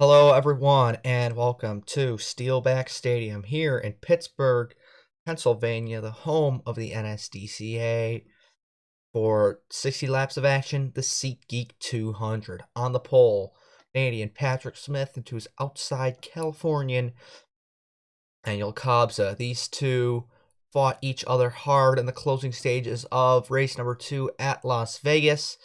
Hello, everyone, and welcome to Steelback Stadium here in Pittsburgh, Pennsylvania, the home of the NSDCA. For 60 laps of action, the SeatGeek 200. On the pole, Canadian Patrick Smith into his outside Californian Daniel Kobza. These two fought each other hard in the closing stages of race number 2 at Las Vegas.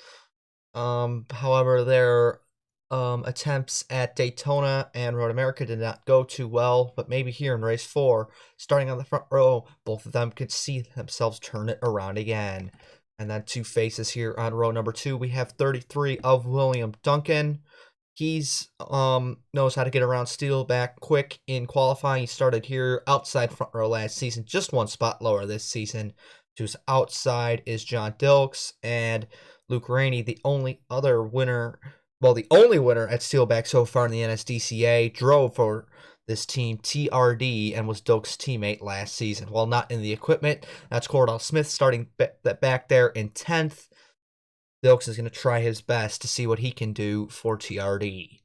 However, their attempts at Daytona and Road America did not go too well, but maybe here in race 4, starting on the front row, both of them could see themselves turn it around again. And then two faces here on row number 2, we have 33 of William Duncan. He's knows how to get around Steelback quick in qualifying. He started here outside front row last season, just one spot lower this season. To his outside is John Dilks and Luke Rainey, the only other winner, well, the only winner at Steelback so far in the NSDCA, drove for this team, TRD, and was Dilks' teammate last season. While not in the equipment, that's Cordell Smith starting back there in 10th. Dilks is going to try his best to see what he can do for TRD.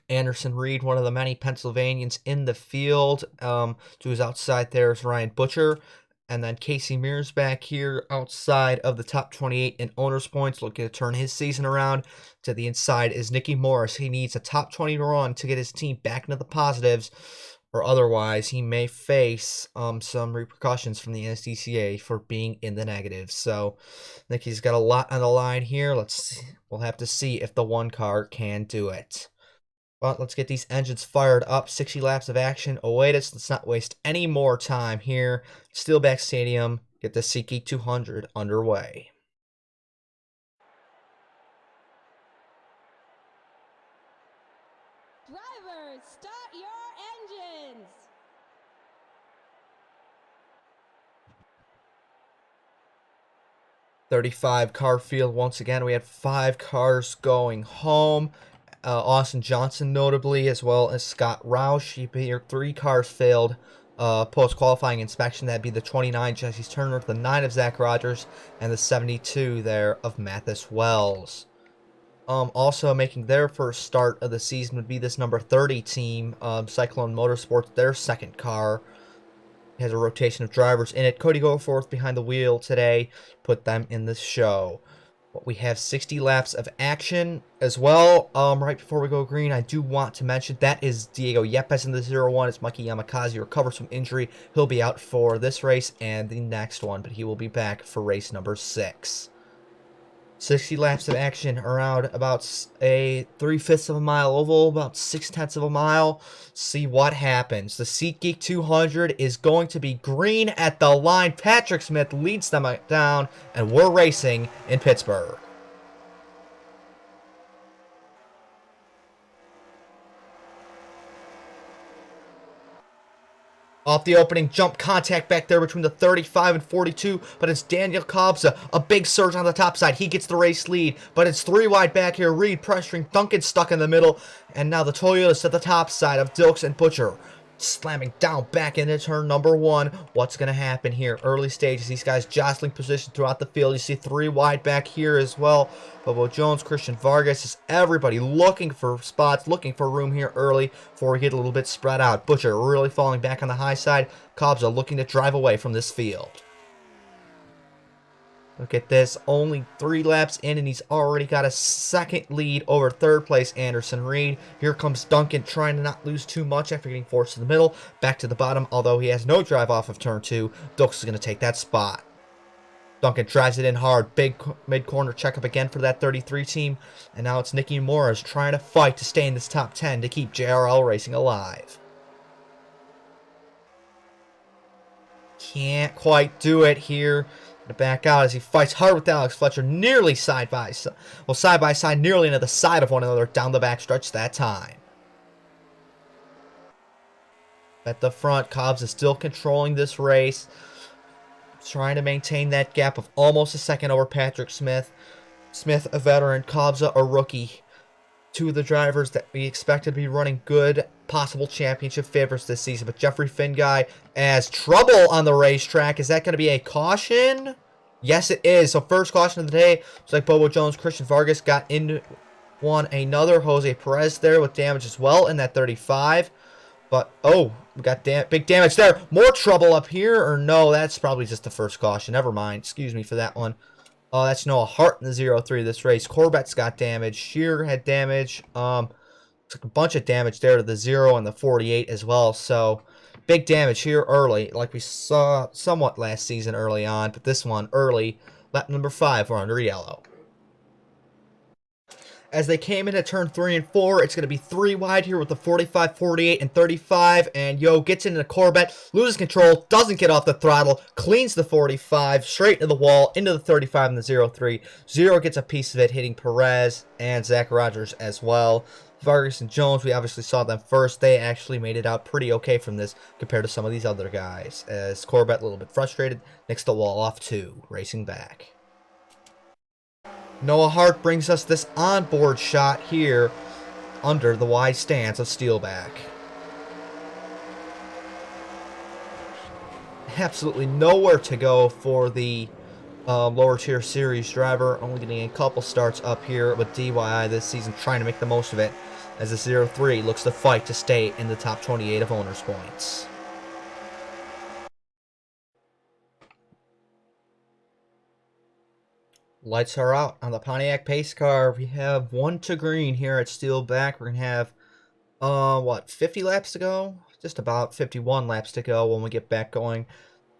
Anderson Reed, one of the many Pennsylvanians in the field. To his outside there is Ryan Butcher. And then Casey Mears back here outside of the top 28 in owner's points, looking to turn his season around. To the inside is Nicky Morris. He needs a top 20 run to get his team back into the positives, or otherwise he may face some repercussions from the NSDCA for being in the negatives. So Nicky's got a lot on the line here. We'll have to see if the one car can do it. But let's get these engines fired up. 60 laps of action await us. Let's not waste any more time here. Steelback Stadium, get the SeatGeek 200 underway. Drivers, start your engines! .35 car field once again. We had 5 cars going home. Austin Johnson notably, as well as Scott Roush. Here 3 cars failed post-qualifying inspection. That'd be the 29 Jesse Turner, the 9 of Zach Rogers, and the 72 there of Mathis Wells. Also making their first start of the season would be this number 30 team, Cyclone Motorsports, their second car. Has a rotation of drivers in it. Cody Goforth behind the wheel today put them in the show. But we have 60 laps of action as well. Right before we go green, I do want to mention that is Diego Yepes in the 0-1. It's Mikey Yamakazi recovers from injury. He'll be out for this race and the next one, but he will be back for race number 6. 60 laps of action around about a 3/5 of a mile oval, about 6/10 of a mile. See what happens. The SeatGeek 200 is going to be green at the line. Patrick Smith leads them down, and we're racing in Pittsburgh. Off the opening jump, contact back there between the 35 and 42, but it's Daniel Kobza, a big surge on the top side. He gets the race lead, but it's 3 wide back here. Reed pressuring, Duncan stuck in the middle, and now the Toyotas to the top side of Dilks and Butcher. Slamming down back into turn number 1. What's going to happen here? Early stages, these guys jostling position throughout the field. You see 3 wide back here as well. Bobo Jones, Christian Vargas, just everybody looking for spots, looking for room here early before we get a little bit spread out. Butcher really falling back on the high side. Kobza looking to drive away from this field. Look at this, only 3 laps in, and he's already got a second lead over third place Anderson Reed. Here comes Duncan trying to not lose too much after getting forced to the middle. Back to the bottom, although he has no drive off of turn 2. Dilks is going to take that spot. Duncan drives it in hard. Big mid-corner checkup again for that 33 team. And now it's Nicky Morris trying to fight to stay in this top 10 to keep JRL Racing alive. Can't quite do it here. To back out as he fights hard with Alex Fletcher, nearly side by side, nearly into the side of one another down the backstretch that time. At the front, Cobbs is still controlling this race, trying to maintain that gap of almost a second over Patrick Smith. Smith, a veteran, Cobbs, a rookie. 2 of the drivers that we expected to be running good possible championship favorites this season. But Jeffrey Finguy has trouble on the racetrack. Is that going to be a caution? Yes, it is. So first caution of the day. Looks like Bobo Jones, Christian Vargas got into Another Jose Perez there with damage as well in that 35. But, oh, we got big damage there. More trouble up here, or no, that's probably just the first caution. Never mind. Excuse me for that one. Oh, that's Noah Hart in the 0-3 of this race. Corvette's got damage. Shearer had damage. Took a bunch of damage there to the 0 and the 48 as well. So, big damage here early, like we saw somewhat last season early on. But this one, early, lap number 5, we're under yellow. As they came into turn 3 and 4, it's going to be 3 wide here with the 45, 48, and 35. And Yo gets into the Corvette, loses control, doesn't get off the throttle, cleans the 45, straight into the wall, into the 35 and the 0-3. 0 gets a piece of it, hitting Perez and Zach Rogers as well. Vargas and Jones, we obviously saw them first. They actually made it out pretty okay from this compared to some of these other guys. As Corvette a little bit frustrated, nicks the wall off too, racing back. Noah Hart brings us this onboard shot here under the wide stance of Steelback. Absolutely nowhere to go for the lower tier series driver. Only getting a couple starts up here with DYI this season, trying to make the most of it as the 0-3 looks to fight to stay in the top 28 of owners' points. Lights are out on the Pontiac pace car. We have 1 to green here at Steelback. We're going to have, 50 laps to go? Just about 51 laps to go when we get back going.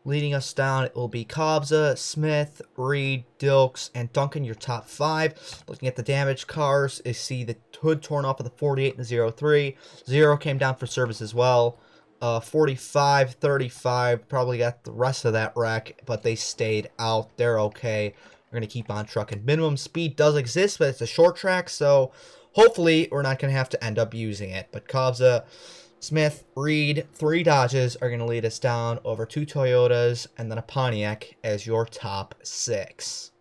Leading us down, it will be Kobza, Smith, Reed, Dilks, and Duncan, your top 5. Looking at the damaged cars, you see the hood torn off of the 48 and the 0-3. 0 came down for service as well. 45, 35, probably got the rest of that wreck, but they stayed out. They're okay. We're going to keep on trucking. Minimum speed does exist, but it's a short track, so hopefully we're not going to have to end up using it. But Kobza, Smith, Reed, 3 Dodges are going to lead us down over 2 Toyotas and then a Pontiac as your top 6.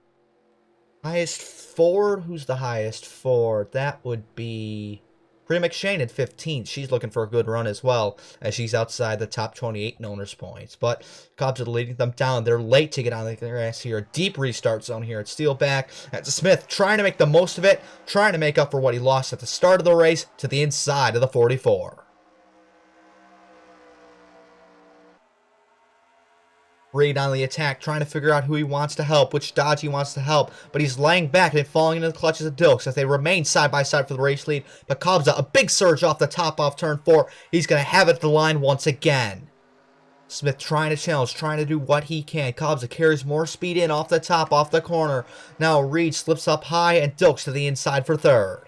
Highest Ford? Who's the highest Ford? That would be Priya McShane at 15th. She's looking for a good run as well, as she's outside the top 28 in owners' points. But Cubs are leading them down. They're late to get on the grass here. A deep restart zone here at Steelback. That's Smith trying to make the most of it, trying to make up for what he lost at the start of the race to the inside of the 44. Reed on the attack, trying to figure out who he wants to help, which Dodge he wants to help, but he's laying back and falling into the clutches of Dilks as they remain side by side for the race lead. But Kobza, a big surge off the top off turn 4. He's going to have it at the line once again. Smith trying to challenge, trying to do what he can. Kobza carries more speed in off the top, off the corner. Now Reed slips up high and Dilks to the inside for 3rd.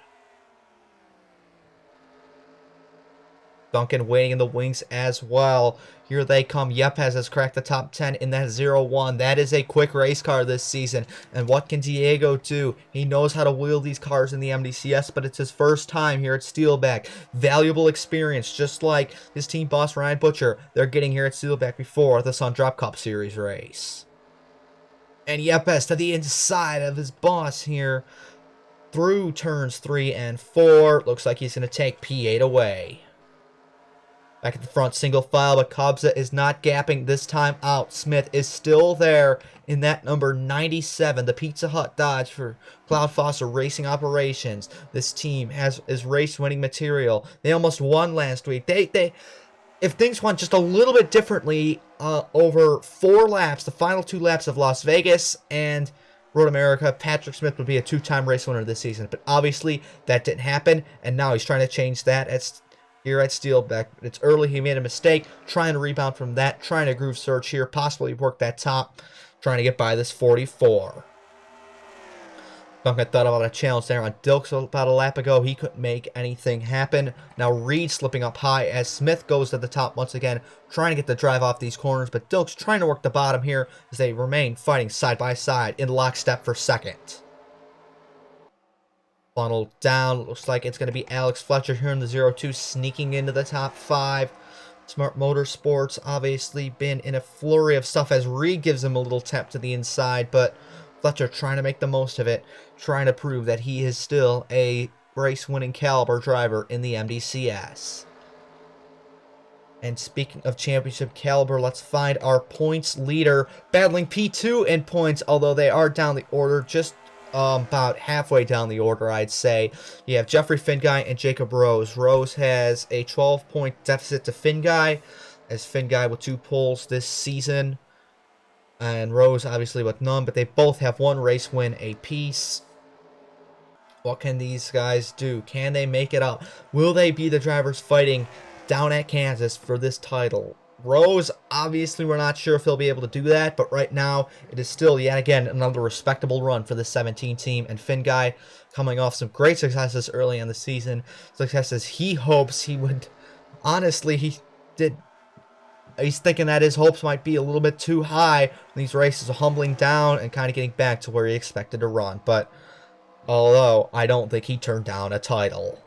Duncan waiting in the wings as well. Here they come. Yepes has cracked the top 10 in that 0-1. That is a quick race car this season. And what can Diego do? He knows how to wheel these cars in the MDCS, but it's his first time here at Steelback. Valuable experience, just like his team boss Ryan Butcher. They're getting here at Steelback before the Sun Drop Cup Series race. And Yepes to the inside of his boss here through turns 3 and 4. Looks like he's going to take P8 away. Back at the front, single file, but Kobza is not gapping this time out. Smith is still there in that number 97, the Pizza Hut Dodge for Cloud Foster Racing Operations. This team is race-winning material. They almost won last week. If things went just a little bit differently over 4 laps, the final 2 laps of Las Vegas and Road America, Patrick Smith would be a 2-time race winner this season. But obviously, that didn't happen, and now he's trying to change that here at Steelback. It's early, he made a mistake, trying to rebound from that, trying to groove search here, possibly work that top, trying to get by this 44. Duncan thought about a challenge there on Dilks about a lap ago. He couldn't make anything happen. Now Reed slipping up high as Smith goes to the top once again, trying to get the drive off these corners, but Dilks trying to work the bottom here as they remain fighting side by side in lockstep for 2nd. Funneled down. Looks like it's going to be Alex Fletcher here in the 0-2 sneaking into the top 5. Smart Motorsports obviously been in a flurry of stuff as Reed gives him a little tap to the inside, but Fletcher trying to make the most of it, trying to prove that he is still a race-winning caliber driver in the MDCS. And speaking of championship caliber, let's find our points leader battling P2 in points, although they are down the order just about halfway down the order, I'd say. You have Jeffrey Finguy and Jacob Rose. Rose has a 12-point deficit to Finguy, as Finguy with 2 poles this season, and Rose obviously with none, but they both have 1 race win apiece. What can these guys do? Can they make it up? Will they be the drivers fighting down at Kansas for this title? Rose, obviously, we're not sure if he'll be able to do that, but right now it is still, yet again, another respectable run for the 17 team. And Finguy coming off some great successes early in the season, successes he hopes he would. Honestly, he did. He's thinking that his hopes might be a little bit too high. These races are humbling down and kind of getting back to where he expected to run, but. Although, I don't think he turned down a title.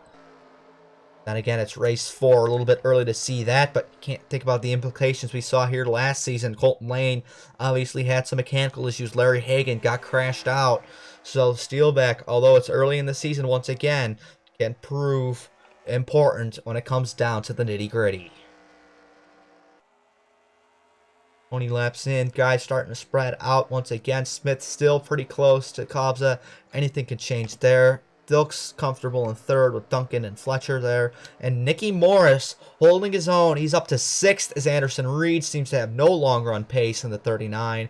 Then again, it's race 4, a little bit early to see that, but you can't think about the implications we saw here last season. Colton Lane obviously had some mechanical issues. Larry Hagan got crashed out. So Steelback, although it's early in the season once again, can prove important when it comes down to the nitty-gritty. 20 laps in, guys starting to spread out once again. Smith still pretty close to Kabza. Anything can change there. Dilk's comfortable in 3rd with Duncan and Fletcher there. And Nicky Morris holding his own. He's up to 6th as Anderson Reed seems to have no longer on pace in the 39.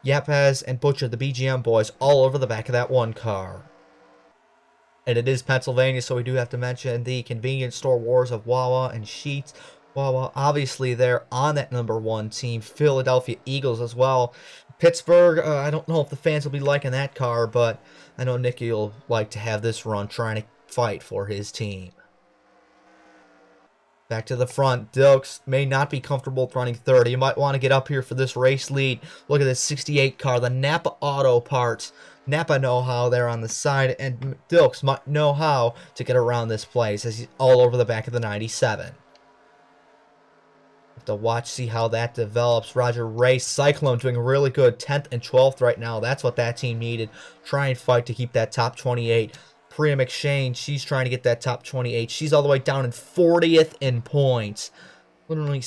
Yepes and Butcher, the BGM boys, all over the back of that 1 car. And it is Pennsylvania, so we do have to mention the convenience store wars of Wawa and Sheetz. Wawa, obviously, they're on that #1 team. Philadelphia Eagles as well. Pittsburgh, I don't know if the fans will be liking that car, but I know Nicky will like to have this run trying to fight for his team. Back to the front. Dilks may not be comfortable running 30. You might want to get up here for this race lead. Look at this 68 car, the Napa Auto Parts. Napa know how there on the side, and Dilks might know how to get around this place as he's all over the back of the 97. Have to watch, see how that develops. Roger Ray, Cyclone doing really good. 10th and 12th right now. That's what that team needed. Try and fight to keep that top 28. Priya McShane, she's trying to get that top 28. She's all the way down in 40th in points. Literally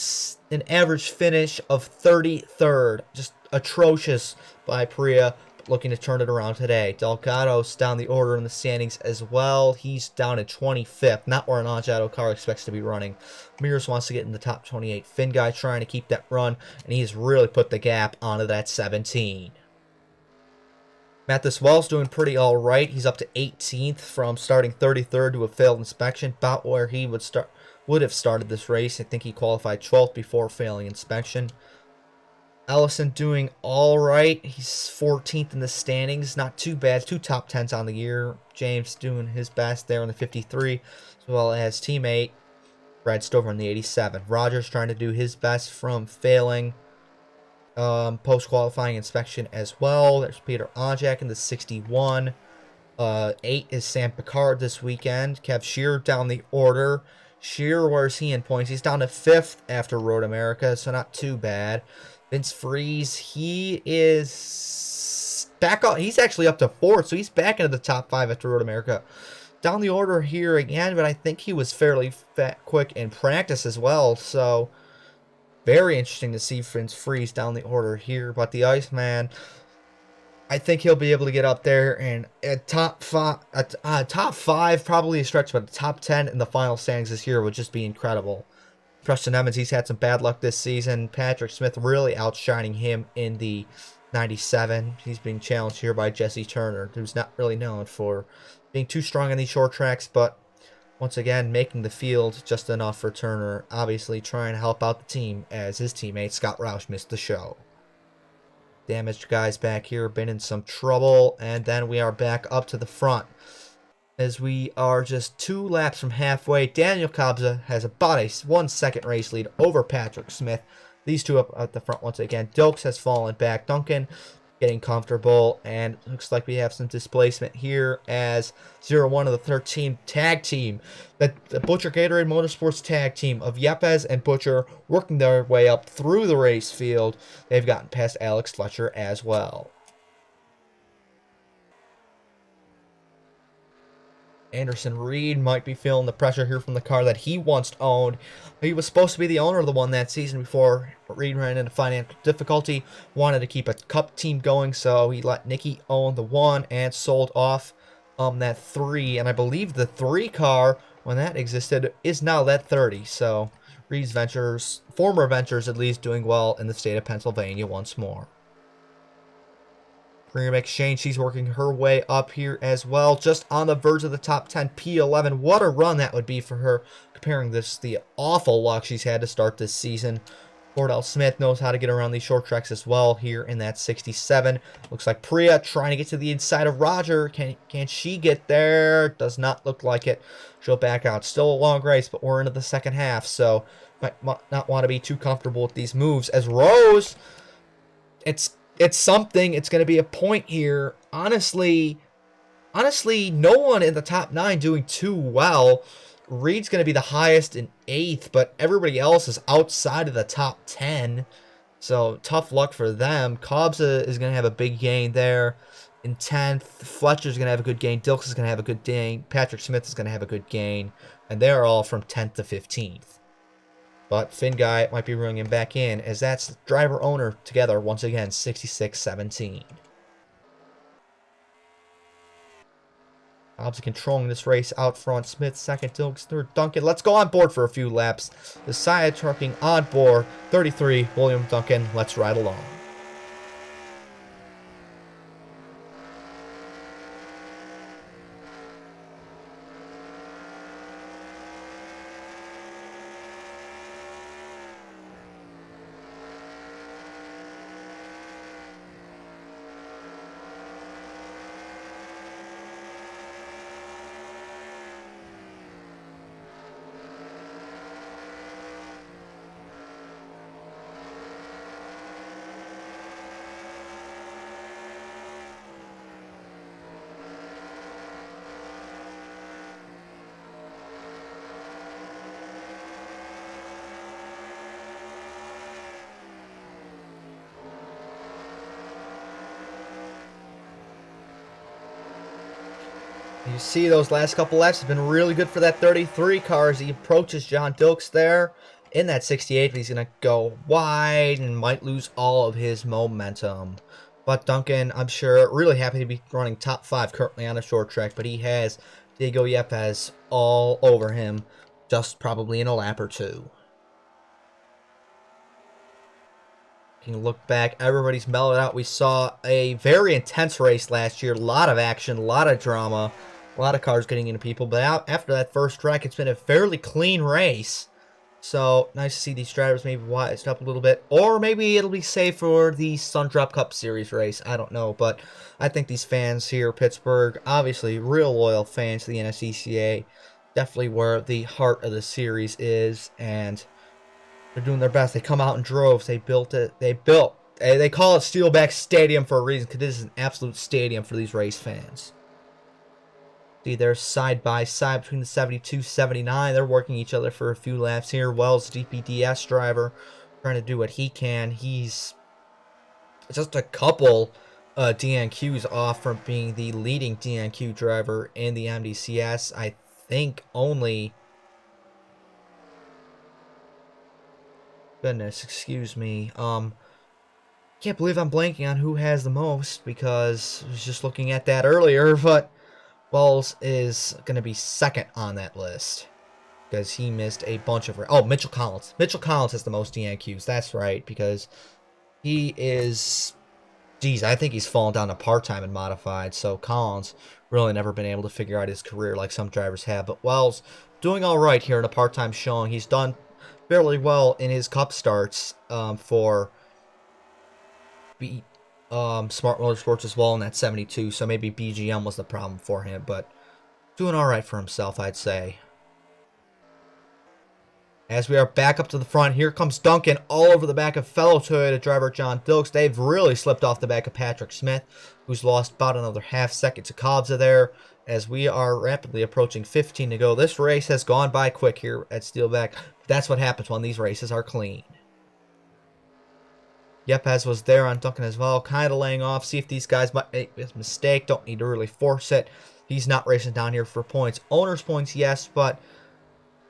an average finish of 33rd. Just atrocious by Priya. Looking to turn it around today. Delgado's down the order in the standings as well. He's down at 25th. Not where an Angiato car expects to be running. Mears wants to get in the top 28. Finguy trying to keep that run. And he's really put the gap onto that 17. Mathis Wells doing pretty alright. He's up to 18th from starting 33rd to a failed inspection. About where he would have started this race. I think he qualified 12th before failing inspection. Ellison doing alright. He's 14th in the standings. Not too bad. 2 top 10s on the year. James doing his best there in the 53, as well as teammate Brad Stover in the 87. Rogers trying to do his best from failing post-qualifying inspection as well. There's Peter Onjak in the 61. 8 is Sam Picard this weekend. Kev Shearer down the order. Shearer, where's he in points? He's down to 5th after Road America, so not too bad. Vince Freeze, he is back up. He's actually up to 4th, so he's back into the top 5 after Road America. Down the order here again, but I think he was fairly quick in practice as well, so very interesting to see Vince Freeze down the order here. But the Iceman, I think he'll be able to get up there and at top 5, probably a stretch, but the top 10 in the final standings this year would just be incredible. Preston Evans, he's had some bad luck this season. Patrick Smith really outshining him in the 97. He's being challenged here by Jesse Turner, who's not really known for being too strong on these short tracks, but once again, making the field just enough for Turner. Obviously trying to help out the team as his teammate Scott Roush missed the show. Damaged guys back here, been in some trouble, and then we are back up to the front. As we are just 2 laps from halfway, Daniel Kabza has about a 1-second race lead over Patrick Smith. These two up at the front once again. Dokes has fallen back. Duncan getting comfortable, and looks like we have some displacement here as 0-1 of the 13 tag team. The Butcher Gatorade Motorsports tag team of Yepes and Butcher working their way up through the race field. They've gotten past Alex Fletcher as well. Anderson Reed might be feeling the pressure here from the car that he once owned. He was supposed to be the owner of the one that season before Reed ran into financial difficulty. Wanted to keep a cup team going, so he let Nicky own the one and sold off that 3. And I believe the 3 car, when that existed, is now that 30. So Reed's ventures, former ventures at least, doing well in the state of Pennsylvania once more. Premium Exchange, she's working her way up here as well. Just on the verge of the top 10, P11. What a run that would be for her, comparing this to the awful luck she's had to start this season. Cordell Smith knows how to get around these short tracks as well here in that 67. Looks like Priya trying to get to the inside of Roger. Can she get there? Does not look like it. She'll back out. Still a long race, but we're into the second half, so might not want to be too comfortable with these moves. As Rose, it's something. It's going to be a point here. Honestly, no one in the top 9 doing too well. Reed's going to be the highest in 8th, but everybody else is outside of the top 10. So tough luck for them. Cobbs is going to have a big gain there in 10th. Fletcher's going to have a good gain. Dilks is going to have a good gain. Patrick Smith is going to have a good gain. And they're all from 10th to 15th. But Finn Guy might be bringing him back in, as that's driver-owner together once again, 66-17. Hobbs controlling this race out front. Smith second, Dilks third, Duncan. Let's go on board for a few laps. The side trucking on board, 33, William Duncan. Let's ride along. You see those last couple laps have been really good for that 33 car as he approaches John Dilks there in that 68. But he's going to go wide and might lose all of his momentum. But Duncan, I'm sure, really happy to be running top 5 currently on a short track. But he has Diego Yepes all over him, just probably in a lap or 2. You can look back, everybody's mellowed out. We saw a very intense race last year. A lot of action, a lot of drama, a lot of cars getting into people. But after that first track, it's been a fairly clean race. So nice to see these drivers maybe wised up a little bit. Or maybe it'll be safe for the Sundrop Cup Series race. I don't know. But I think these fans here, Pittsburgh, obviously real loyal fans to the NSDCA. Definitely where the heart of the series is. And they're doing their best. They come out in droves. They built it. They call it Steelback Stadium for a reason, because this is an absolute stadium for these race fans. See, they're side by side between the 72, 79. They're working each other for a few laps here. Wells, DPDS driver, trying to do what he can. He's just a couple DNQs off from being the leading DNQ driver in the MDCS. I think only... Goodness, excuse me. Can't believe I'm blanking on who has the most, because I was just looking at that earlier, but Wells is going to be second on that list because he missed a bunch of... Oh, Mitchell Collins. Mitchell Collins has the most DNQs. That's right, because he is... Geez, I think he's fallen down to part-time and modified, so Collins really never been able to figure out his career like some drivers have. But Wells doing all right here in a part-time showing. He's done fairly well in his cup starts for Smart Motorsports as well in that 72, so maybe BGM was the problem for him, but doing all right for himself, I'd say. As we are back up to the front, here comes Duncan all over the back of fellow Toyota driver John Dilks. They've really slipped off the back of Patrick Smith, who's lost about another half second to Cobbs there, as we are rapidly approaching 15 to go. This race has gone by quick here at Steelback. That's what happens when these races are clean. Yepes was there on Duncan as well, kind of laying off. See if these guys might make this mistake. Don't need to really force it. He's not racing down here for points. Owner's points, yes, but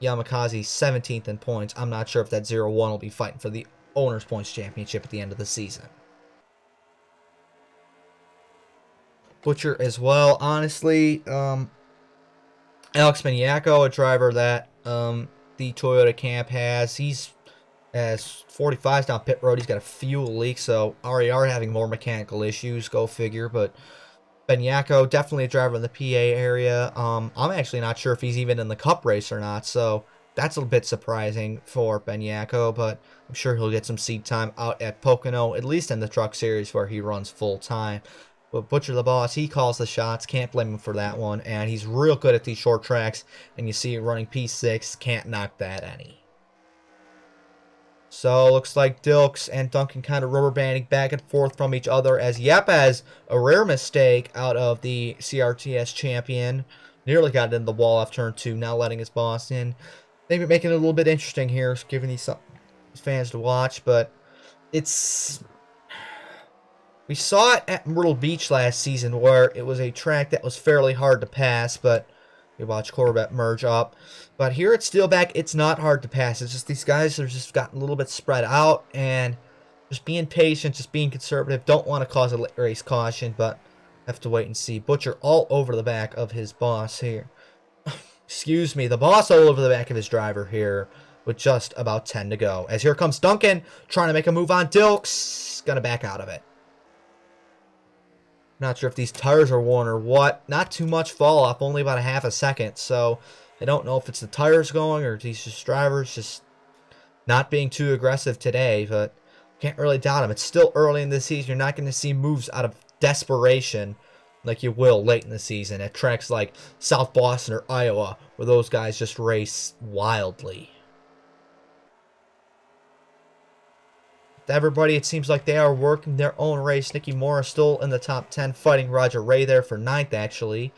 Yamakaze 17th in points. I'm not sure if that 0-1 will be fighting for the owner's points championship at the end of the season. Butcher as well. Honestly, Alex Maniaco, a driver that the Toyota camp has. He's as 45's down pit road. He's got a fuel leak, so RER having more mechanical issues. Go figure, but Benyako, definitely a driver in the PA area. I'm actually not sure if he's even in the Cup race or not, so that's a bit surprising for Benyako, but I'm sure he'll get some seat time out at Pocono, at least in the Truck Series where he runs full time. But Butcher the boss, he calls the shots. Can't blame him for that one, and he's real good at these short tracks, and you see running P6, can't knock that any. So, looks like Dilks and Duncan kind of rubber banding back and forth from each other as Yepes, a rare mistake out of the CRTS champion, nearly got it in the wall off turn 2, now letting his boss in. Maybe making it a little bit interesting here, giving these fans to watch, but it's... We saw it at Myrtle Beach last season where it was a track that was fairly hard to pass, but we watch Corvette merge up. But here at Steelback, it's not hard to pass. It's just these guys are just gotten a little bit spread out and just being patient, just being conservative. Don't want to cause a race caution, but have to wait and see. Butcher all over the back of his boss here. Excuse me, the boss all over the back of his driver here with just about 10 to go. As here comes Duncan trying to make a move on Dilks. Gonna back out of it. Not sure if these tires are worn or what. Not too much fall off, only about a half a second. So I don't know if it's the tires going or these just drivers just not being too aggressive today. But can't really doubt them. It's still early in the season. You're not going to see moves out of desperation like you will late in the season at tracks like South Boston or Iowa where those guys just race wildly. Everybody, it seems like they are working their own race. Nicky Moore is still in the top 10, fighting Roger Ray there for 9th, actually.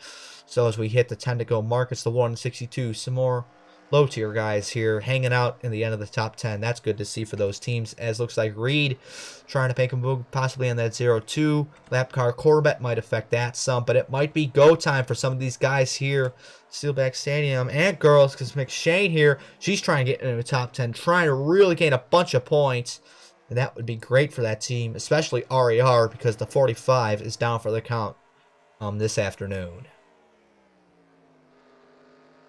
So as we hit the 10 to go mark, it's the 162. Some more low-tier guys here hanging out in the end of the top 10. That's good to see for those teams, as looks like Reed trying to make a move possibly on that 0-2. Lap car Corvette might affect that some, but it might be go time for some of these guys here. Steelback Stadium and girls, because McShane here, she's trying to get into the top 10, trying to really gain a bunch of points. And that would be great for that team, especially RER, because the 45 is down for the count this afternoon.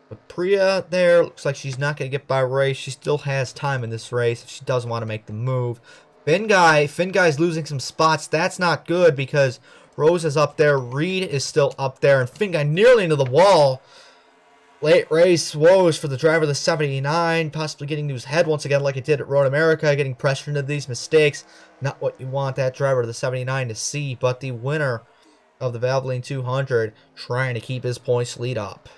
But Priya there, looks like she's not going to get by race. She still has time in this race if she doesn't want to make the move. Finn Guy's losing some spots. That's not good because Rose is up there. Reed is still up there. And Finn Guy nearly into the wall. Late race woes for the driver of the 79, possibly getting to his head once again like it did at Road America, getting pressure into these mistakes. Not what you want that driver of the 79 to see, but the winner of the Valvoline 200 trying to keep his points lead up.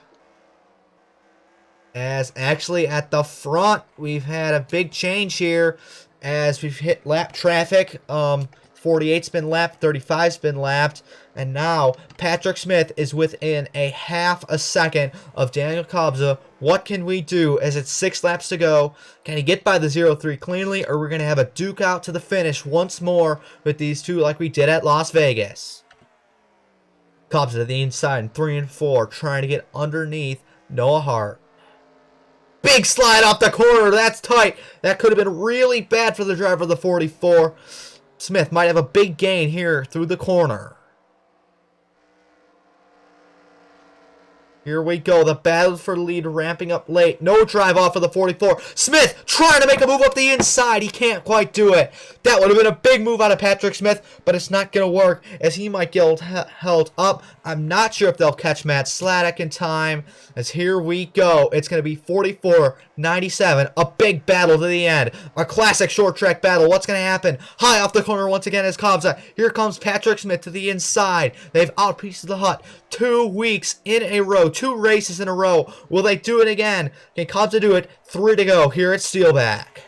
As actually at the front, we've had a big change here as we've hit lap traffic. 48's been lapped, 35's been lapped, and now Patrick Smith is within a half a second of Daniel Kobza. What can we do as it's 6 laps to go? Can he get by the 0-3 cleanly, or we're going to have a duke out to the finish once more with these two like we did at Las Vegas? Kobza to the inside in 3 and 4, trying to get underneath Noah Hart. Big slide off the corner, that's tight. That could have been really bad for the driver of the 44. Smith might have a big gain here through the corner. Here we go. The battle for the lead ramping up late. No drive off of the 44. Smith trying to make a move up the inside. He can't quite do it. That would have been a big move out of Patrick Smith, but it's not going to work as he might get held up. I'm not sure if they'll catch Matt Sladek in time. As here we go. It's going to be 44-97. A big battle to the end. A classic short track battle. What's going to happen? High off the corner once again is Kobza. Here comes Patrick Smith to the inside. They've outpieced the hut 2 weeks in a row. 2 races in a row. Will they do it again? Can Kobza do it? 3 to go here at Steelback.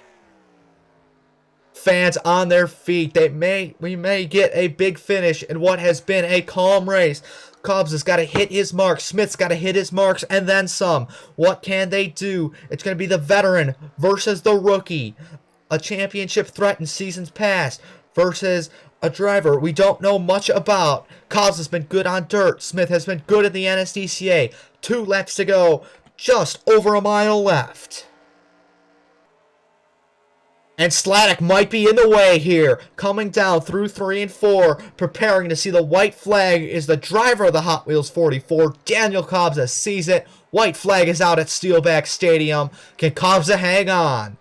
Fans on their feet. We may get a big finish in what has been a calm race. Kobza's got to hit his marks. Smith's got to hit his marks and then some. What can they do? It's going to be the veteran versus the rookie. A championship threat in seasons past. versus a driver we don't know much about. Cobbs has been good on dirt. Smith has been good at the NSDCA. 2 laps to go. Just over a mile left. And Sladek might be in the way here. Coming down through 3 and 4. Preparing to see the white flag is the driver of the Hot Wheels 44. Daniel Cobbs sees it. White flag is out at Steelback Stadium. Can Cobbs hang on?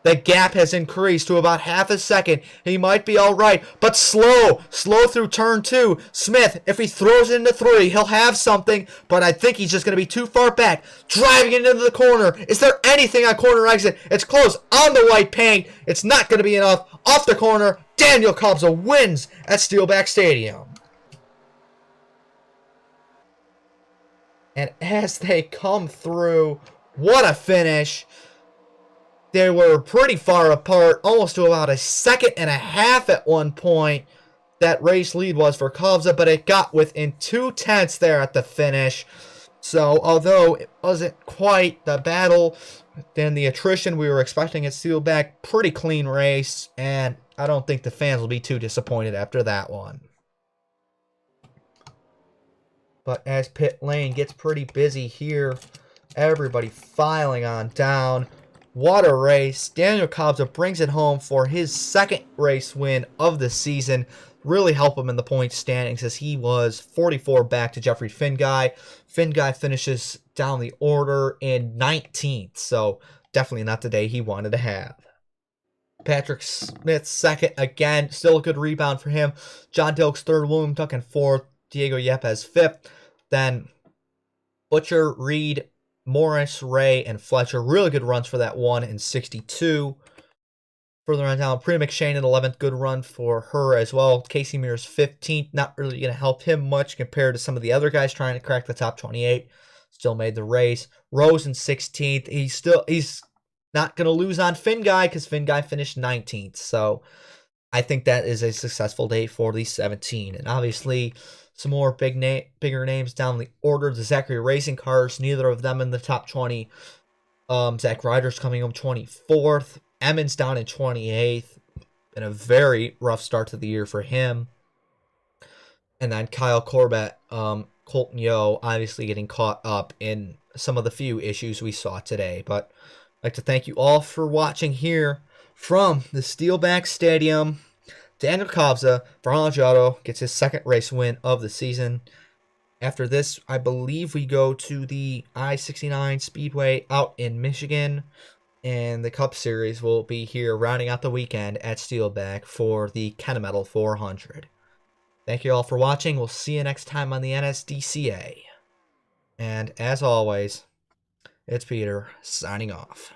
The gap has increased to about half a second. He might be all right, but slow through turn 2. Smith, if he throws it into 3, he'll have something, but I think he's just going to be too far back. Driving it into the corner. Is there anything on corner exit? It's close on the white paint. It's not going to be enough. Off the corner, Daniel Cobbs wins at Steelback Stadium. And as they come through, what a finish. They were pretty far apart, almost to about a second and a half at one point. That race lead was for Cobbs, but it got within 2/10 there at the finish. So, although it wasn't quite the battle than the attrition we were expecting at Steelback, pretty clean race, and I don't think the fans will be too disappointed after that one. But as pit lane gets pretty busy here, everybody filing on down. What a race. Daniel Cobbs brings it home for his second race win of the season. Really help him in the point standings as he was 44 back to Jeffrey Finguy. Finguy finishes down the order in 19th, so definitely not the day he wanted to have. Patrick Smith second again. Still a good rebound for him. John Dilks third. William Duncan fourth. Diego Yepes fifth. Then Butcher, Reed, Morris, Ray, and Fletcher. Really good runs for that one in 62. Further on down, Priya McShane in 11th. Good run for her as well. Casey Mears 15th. Not really going to help him much compared to some of the other guys trying to crack the top 28. Still made the race. Rose in 16th. He's not going to lose on Finguy because Finguy finished 19th. So I think that is a successful day for the 17. And obviously, some more bigger names down the order. The Zachary Racing cars, neither of them in the top 20. Zach Ryder's coming home 24th. Emmons down in 28th. And a very rough start to the year for him. And then Kyle Corbett, Colton Yo, obviously getting caught up in some of the few issues we saw today. But I'd like to thank you all for watching here from the Steelback Stadium. Daniel Cobbs for Holland Auto gets his second race win of the season. After this, I believe we go to the I-69 Speedway out in Michigan. And the Cup Series will be here rounding out the weekend at Steelback for the Kennametal 400. Thank you all for watching. We'll see you next time on the NSDCA. And as always, it's Peter signing off.